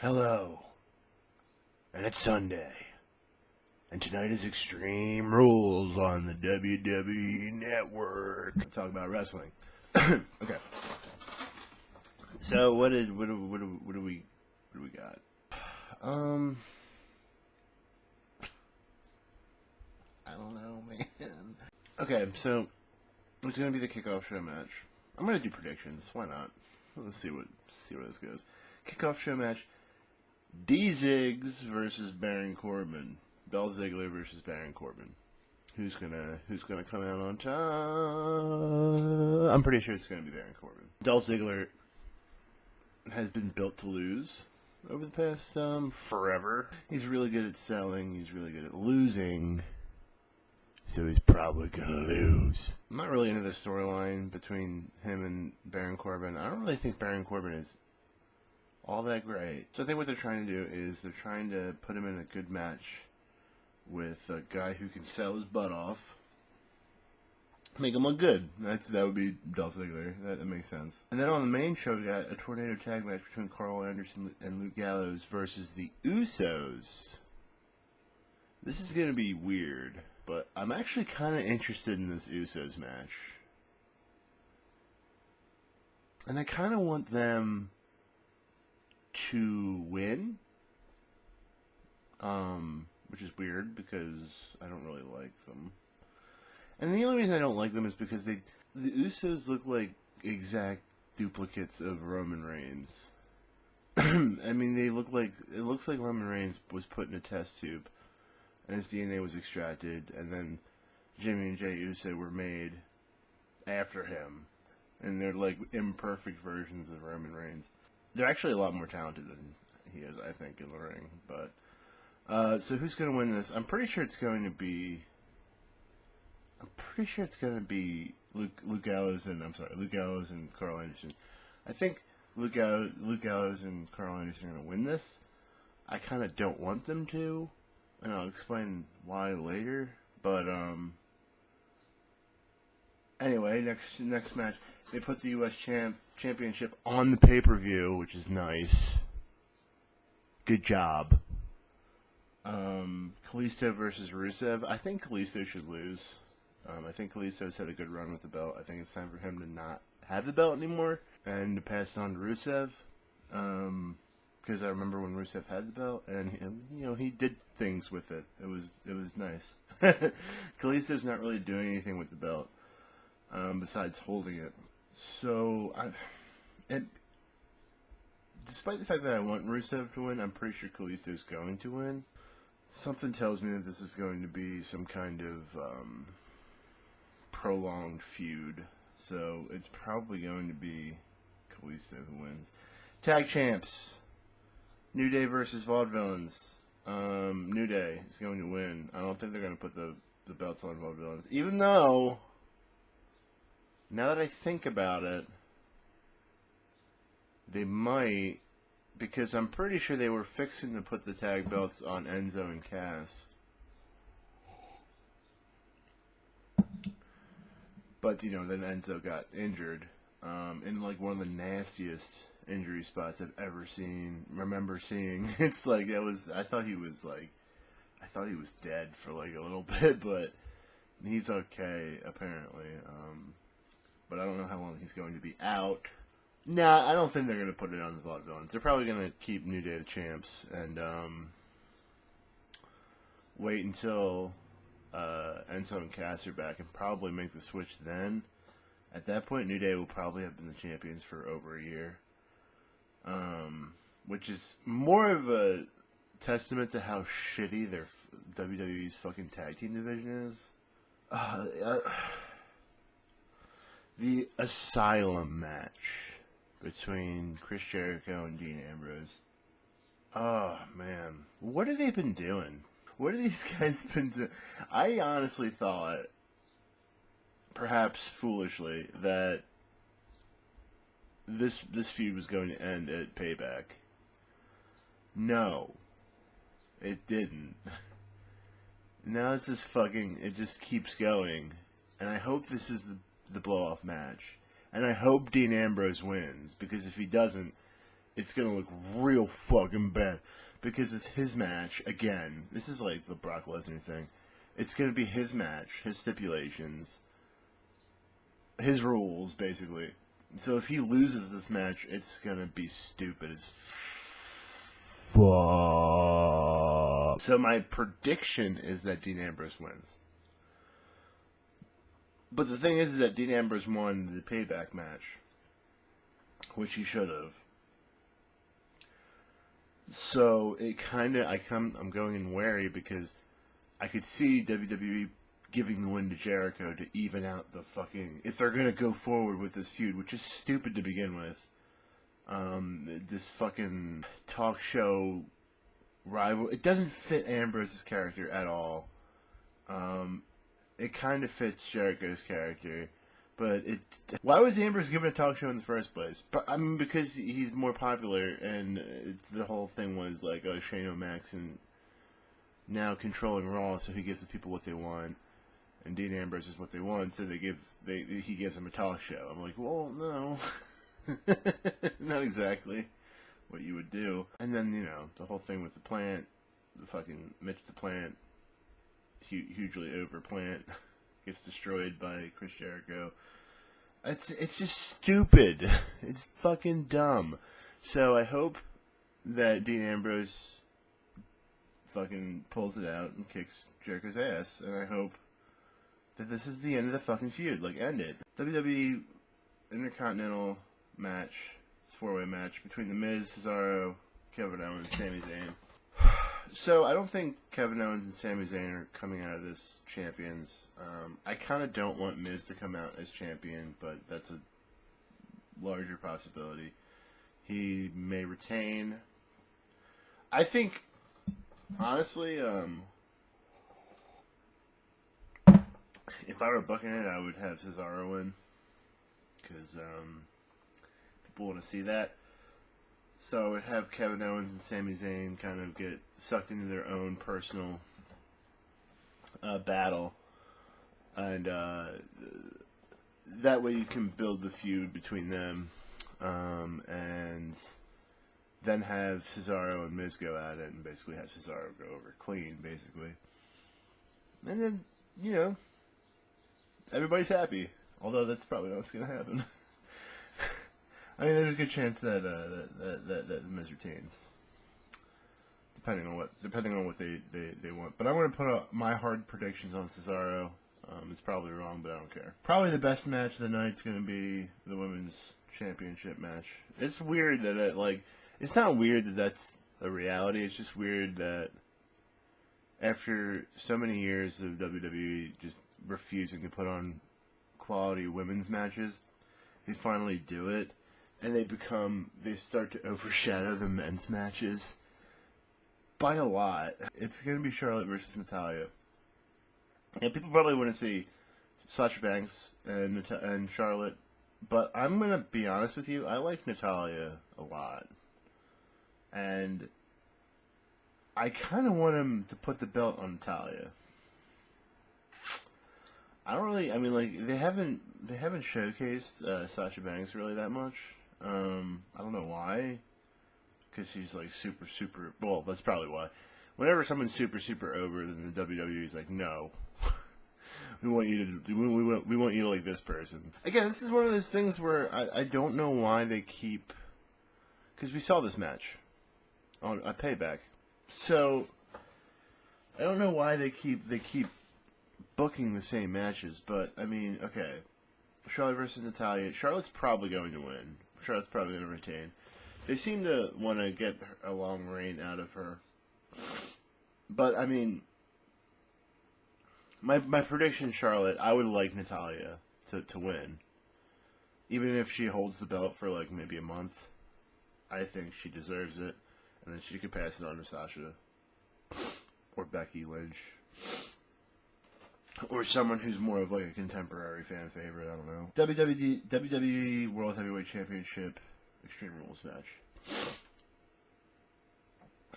Hello, and it's Sunday, and tonight is Extreme Rules on the WWE Network. Let's talk about wrestling. Okay. So what do we got? I don't know, man. Okay, so it's gonna be the kickoff show match. I'm gonna do predictions. Why not? Let's see where this goes. Kickoff show match. D-Ziggs versus Baron Corbin. Dolph Ziggler versus Baron Corbin. Who's gonna come out on top? I'm pretty sure it's gonna be Baron Corbin. Dolph Ziggler has been built to lose over the past forever. He's really good at selling. He's really good at losing. So he's probably gonna lose. I'm not really into the storyline between him and Baron Corbin. I don't really think Baron Corbin is all that great. So I think what they're trying to do is they're trying to put him in a good match with a guy who can sell his butt off. Make him look good. That would be Dolph Ziggler. That makes sense. And then on the main show, we got a tornado tag match between Carl Anderson and Luke Gallows versus the Usos. This is going to be weird, but I'm actually kind of interested in this Usos match. And I kind of want them to win, which is weird because I don't really like them. And the only reason I don't like them is because the Usos look like exact duplicates of Roman Reigns. I mean, it looks like Roman Reigns was put in a test tube, and his DNA was extracted, and then Jimmy and Jey Uso were made after him, and they're like imperfect versions of Roman Reigns. They're actually a lot more talented than he is, I think, in the ring. But so who's going to win this? I'm pretty sure it's going to be Luke Gallows and Carl Anderson. I think Luke Gallows and Carl Anderson are going to win this. I kind of don't want them to, and I'll explain why later. But anyway, next match. They put the U.S. Championship on the pay-per-view, which is nice. Good job. Kalisto versus Rusev. I think Kalisto should lose. I think Kalisto's had a good run with the belt. I think it's time for him to not have the belt anymore and to pass it on to Rusev. Because I remember when Rusev had the belt, and he did things with it. It was nice. Kalisto's not really doing anything with the belt besides holding it. So, despite the fact that I want Rusev to win, I'm pretty sure Kalisto's going to win. Something tells me that this is going to be some kind of prolonged feud. So, it's probably going to be Kalisto who wins. Tag champs. New Day versus Vaudevillains. New Day is going to win. I don't think they're going to put the belts on Vaudevillains. Even though, now that I think about it, they might, because I'm pretty sure they were fixing to put the tag belts on Enzo and Cass. But, then Enzo got injured in, like, one of the nastiest injury spots I've ever remember seeing. It's like, I thought he was dead for, like, a little bit, but he's okay, apparently. But I don't know how long he's going to be out. Nah, I don't think they're going to put it on the Vaudevillains. They're probably going to keep New Day the champs and wait until Enzo and Cass are back and probably make the switch then. At that point, New Day will probably have been the champions for over a year. Which is more of a testament to how shitty their WWE's fucking tag team division is. The Asylum match between Chris Jericho and Dean Ambrose. Oh, man. What have they been doing? What have these guys been doing? I honestly thought, perhaps foolishly, that this feud was going to end at Payback. No. It didn't. Now it's just it just keeps going. And I hope this is the blow-off match. And I hope Dean Ambrose wins, because if he doesn't, it's going to look real fucking bad. Because it's his match, again. This is like the Brock Lesnar thing. It's going to be his match, his stipulations, his rules, basically. So if he loses this match, it's going to be stupid as fuck. So my prediction is that Dean Ambrose wins. But the thing is that Dean Ambrose won the payback match, which he should have. So it kind of, I'm going in wary because I could see WWE giving the win to Jericho to even out the fucking, if they're gonna go forward with this feud, which is stupid to begin with. This fucking talk show rival, it doesn't fit Ambrose's character at all. It kind of fits Jericho's character. But why was Ambrose given a talk show in the first place? I mean, because he's more popular, and the whole thing was like, oh, Shane O'Mac and now controlling Raw, so he gives the people what they want, and Dean Ambrose is what they want, so he gives them a talk show. I'm like, well, no, not exactly what you would do. And then the whole thing with the plant, the fucking Mitch the Plant, hugely over plant. Gets destroyed by Chris Jericho. It's just stupid. It's fucking dumb. So I hope that Dean Ambrose fucking pulls it out and kicks Jericho's ass. And I hope that this is the end of the fucking feud. Like, end it. WWE Intercontinental match. It's a 4-way match between The Miz, Cesaro, Kevin Owens, and Sami Zayn. So, I don't think Kevin Owens and Sami Zayn are coming out of this champions. I kind of don't want Miz to come out as champion, but that's a larger possibility. He may retain. I think, honestly, if I were booking it, I would have Cesaro win. Because people want to see that. So I would have Kevin Owens and Sami Zayn kind of get sucked into their own personal battle. And that way you can build the feud between them. And then have Cesaro and Miz go at it and basically have Cesaro go over clean, basically. And then, everybody's happy. Although that's probably not what's going to happen. I mean, there's a good chance that Miz retains, depending on what they want. But I'm going to put up my hard predictions on Cesaro. It's probably wrong, but I don't care. Probably the best match of the night is going to be the women's championship match. It's weird that it's not weird that that's a reality. It's just weird that after so many years of WWE just refusing to put on quality women's matches, they finally do it. And they start to overshadow the men's matches by a lot. It's going to be Charlotte versus Natalya. And people probably want to see Sasha Banks and Charlotte. But I'm going to be honest with you, I like Natalya a lot. And I kind of want him to put the belt on Natalya. They haven't showcased Sasha Banks really that much. I don't know why. Because she's like super, super. Well, that's probably why. Whenever someone's super, super over, then the WWE is like, no, we want you to. We want you to like this person. Again, this is one of those things where I don't know why they keep. Because we saw this match on a Payback, so I don't know why they keep booking the same matches. But I mean, okay, Charlotte versus Natalya. Charlotte's probably going to win. Charlotte's probably going to retain. They seem to want to get a long reign out of her. But, I mean, my prediction, Charlotte, I would like Natalya to win. Even if she holds the belt for, like, maybe a month. I think she deserves it. And then she could pass it on to Sasha. Or Becky Lynch. Or someone who's more of, like, a contemporary fan favorite, I don't know. WWE World Heavyweight Championship Extreme Rules match.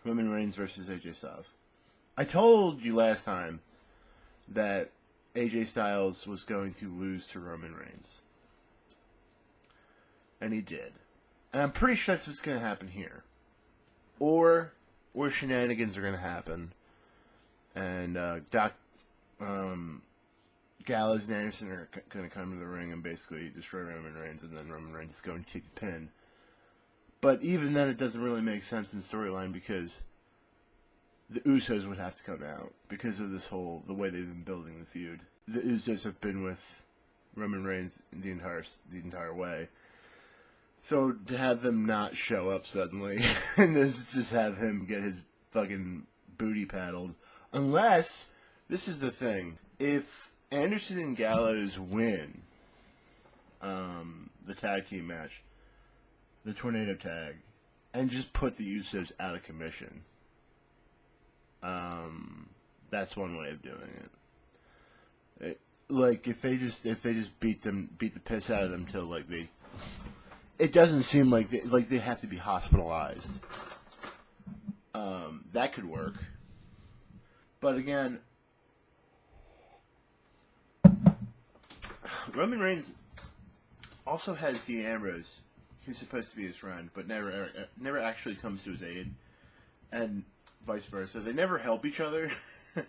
Roman Reigns versus AJ Styles. I told you last time that AJ Styles was going to lose to Roman Reigns. And he did. And I'm pretty sure that's what's going to happen here. Or shenanigans are going to happen. And Gallows and Anderson are going to come to the ring and basically destroy Roman Reigns, and then Roman Reigns is going to take the pin. But even then, it doesn't really make sense in storyline because the Usos would have to come out because of the way they've been building the feud. The Usos have been with Roman Reigns the entire way. So to have them not show up suddenly and just have him get his fucking booty paddled, unless this is the thing, if Anderson and Gallows win the tag team match, the Tornado tag, and just put the Usos out of commission, that's one way of doing it. Like if they just beat the piss out of them till like it doesn't seem like they have to be hospitalized. That could work, but again, Roman Reigns also has Dean Ambrose, who's supposed to be his friend, but never actually comes to his aid, and vice versa. They never help each other.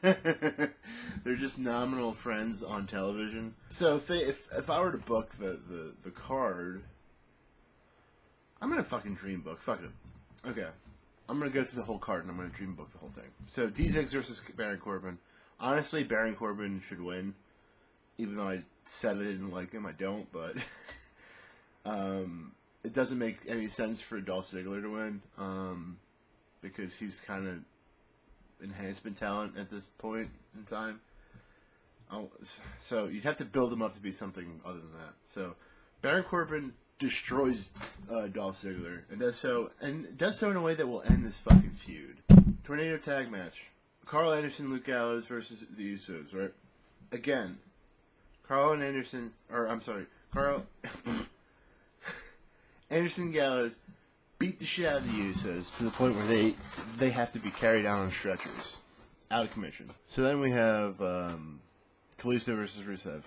They're just nominal friends on television. So if I were to book the card, I'm gonna fucking dream book. Fuck it. Okay. I'm gonna go through the whole card and I'm gonna dream book the whole thing. So D-Zex versus Baron Corbin. Honestly, Baron Corbin should win. Even though I said I didn't like him, I don't, but it doesn't make any sense for Dolph Ziggler to win, because he's kind of enhancement talent at this point in time. So you'd have to build him up to be something other than that. So Baron Corbin destroys Dolph Ziggler and does so in a way that will end this fucking feud. Tornado tag match: Carl Anderson, Luke Gallows versus the Usos. Right? Again, Carl Anderson Gallows beat the shit out of the Usos to the point where they have to be carried out on stretchers, out of commission. So then we have Kalisto versus Rusev.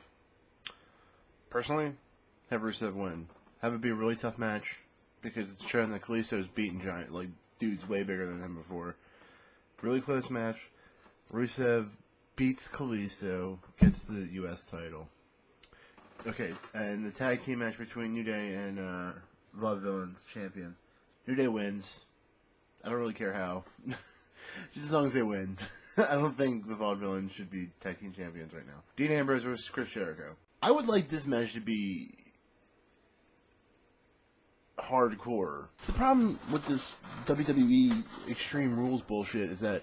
Personally, have Rusev win. Have it be a really tough match because it's shown that Kalisto's beaten giant, like dudes way bigger than him before. Really close match. Rusev beats Kalisto, gets the U.S. title. Okay, and the tag team match between New Day and Vaudevillains champions. New Day wins. I don't really care how. Just as long as they win. I don't think the Vaudevillains should be tag team champions right now. Dean Ambrose versus Chris Jericho. I would like this match to be hardcore. The problem with this WWE Extreme Rules bullshit is that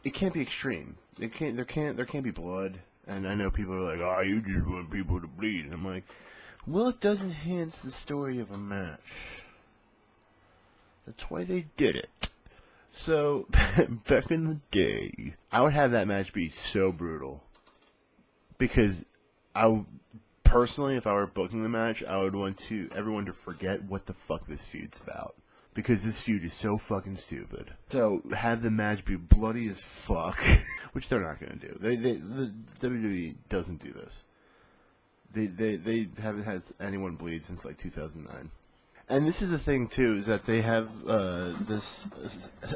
it can't be extreme. There can't be blood. And I know people are like, "Oh, you just want people to bleed." And I'm like, well, it does enhance the story of a match. That's why they did it. So, back in the day, I would have that match be so brutal. Because personally, if I were booking the match, I would want everyone to forget what the fuck this feud's about. Because this feud is so fucking stupid. So, have the match be bloody as fuck. Which they're not going to do. The WWE doesn't do this. They haven't had anyone bleed since like 2009. And this is the thing too, is that they have this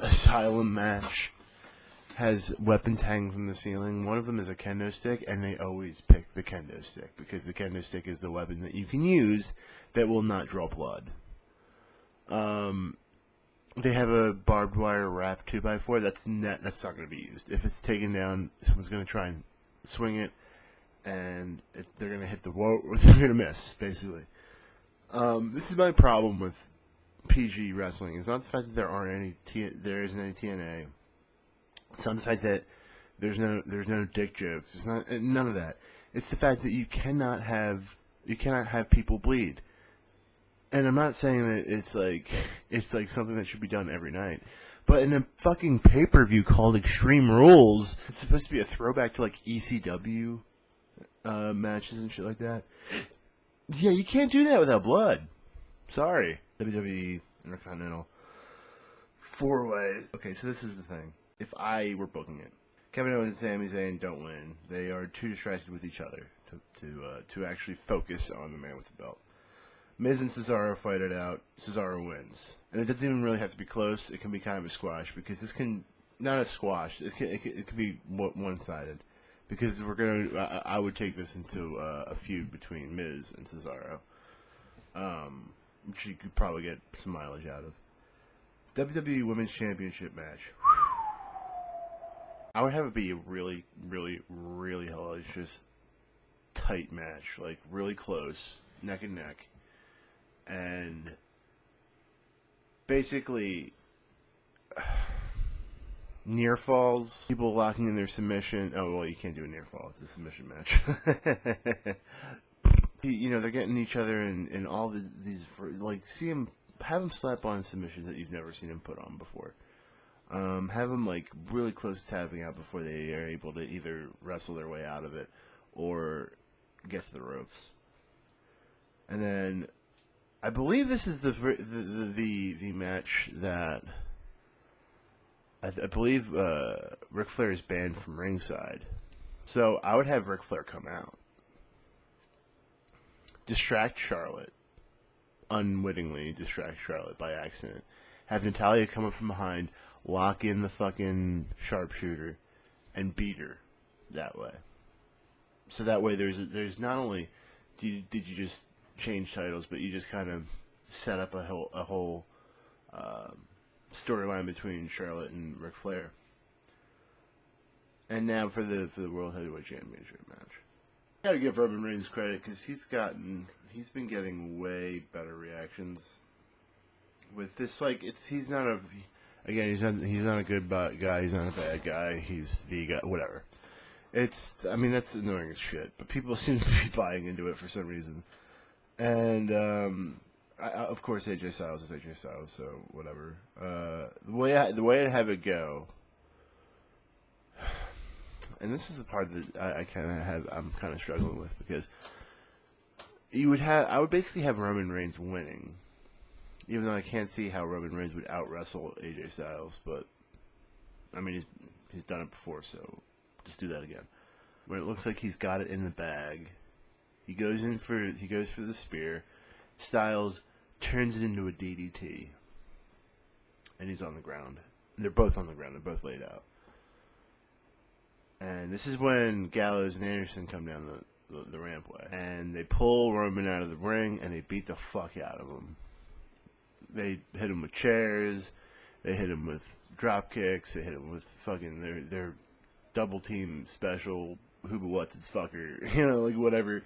Asylum match has weapons hanging from the ceiling. One of them is a kendo stick, and they always pick the kendo stick because the kendo stick is the weapon that you can use that will not draw blood. They have a barbed wire wrap 2x4. That's not going to be used. If it's taken down, someone's going to try and swing it, and they're going to hit the wall, or they're going to miss, basically. This is my problem with PG wrestling. It's not the fact that there isn't any TNA. It's not the fact that there's no dick jokes. It's not none of that. It's the fact that you cannot have people bleed. And I'm not saying that it's like something that should be done every night. But in a fucking pay-per-view called Extreme Rules, it's supposed to be a throwback to like ECW matches and shit like that. Yeah, you can't do that without blood. Sorry. WWE Intercontinental 4-way. Okay, so this is the thing. If I were booking it, Kevin Owens and Sami Zayn don't win. They are too distracted with each other to actually focus on the man with the belt. Miz and Cesaro fight it out. Cesaro wins. And it doesn't even really have to be close. It can be kind of a squash because this can, not a squash, it could be one-sided. Because I would take this into a feud between Miz and Cesaro. Which you could probably get some mileage out of. WWE Women's Championship match. I would have it be a really, really, really hellacious, tight match. Like, really close, neck and neck. And basically, near falls, people locking in their submission. Oh, well, you can't do a near fall. It's a submission match. You know, they're getting each other in all these, like, have them slap on submissions that you've never seen them put on before. Have them, like, really close to tapping out before they are able to either wrestle their way out of it or get to the ropes. And then, I believe this is the match that I believe Ric Flair is banned from ringside. So I would have Ric Flair come out, distract Charlotte, unwittingly distract Charlotte by accident, have Natalya come up from behind, lock in the fucking sharpshooter, and beat her that way. So that way there's not only did you just change titles, but you just kind of set up a whole storyline between Charlotte and Ric Flair. And now for the World Heavyweight Championship match. I gotta give Roman Reigns credit because he's been getting way better reactions with this. Like, he's not a good guy. He's not a bad guy. He's the guy. Whatever. That's annoying as shit. But people seem to be buying into it for some reason. And of course, AJ Styles is AJ Styles. So whatever. The way I have it go. And this is the part that I'm kind of struggling with because I would basically have Roman Reigns winning, even though I can't see how Roman Reigns would out wrestle AJ Styles. But I mean, he's done it before, so just do that again. When it looks like he's got it in the bag, he goes for the spear. Styles turns it into a DDT, and he's on the ground. They're both on the ground. They're both laid out. And this is when Gallows and Anderson come down the rampway. And they pull Roman out of the ring, and they beat the fuck out of him. They hit him with chairs. They hit him with drop kicks. They hit him with fucking their double team special, who but what's its fucker. You know, like whatever.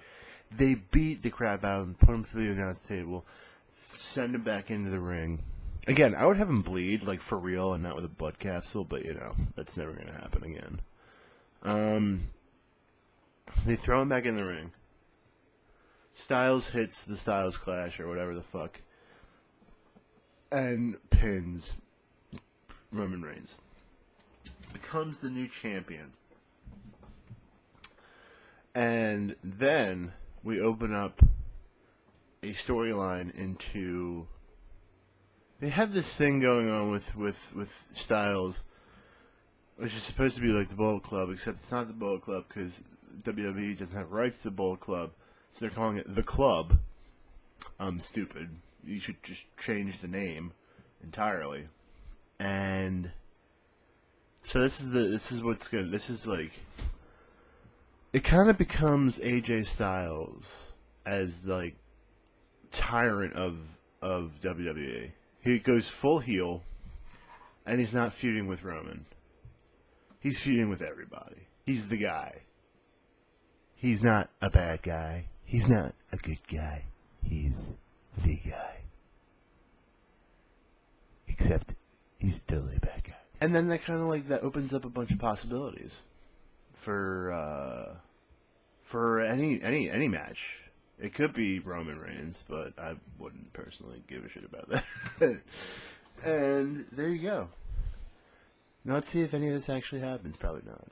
They beat the crap out of him, put him through the announce table, send him back into the ring. Again, I would have him bleed, like for real, and not with a blood capsule, but you know, that's never going to happen again. They throw him back in the ring. Styles hits the Styles Clash or whatever the fuck, and pins Roman Reigns. Becomes the new champion. And then we open up a storyline into... They have this thing going on with Styles, which is supposed to be like the Bullet Club, except it's not the Bullet Club because WWE doesn't have rights to the Bullet Club, so they're calling it The Club. Stupid. You should just change the name entirely. And so this is what's good. This is like, it kind of becomes AJ Styles as like tyrant of WWE. He goes full heel, and he's not feuding with Roman. He's feuding with everybody. He's the guy. He's not a bad guy. He's not a good guy. He's the guy. Except he's totally a bad guy. And then that kind of like that opens up a bunch of possibilities for any match. It could be Roman Reigns, but I wouldn't personally give a shit about that. And there you go. Now let's see if any of this actually happens. Probably not.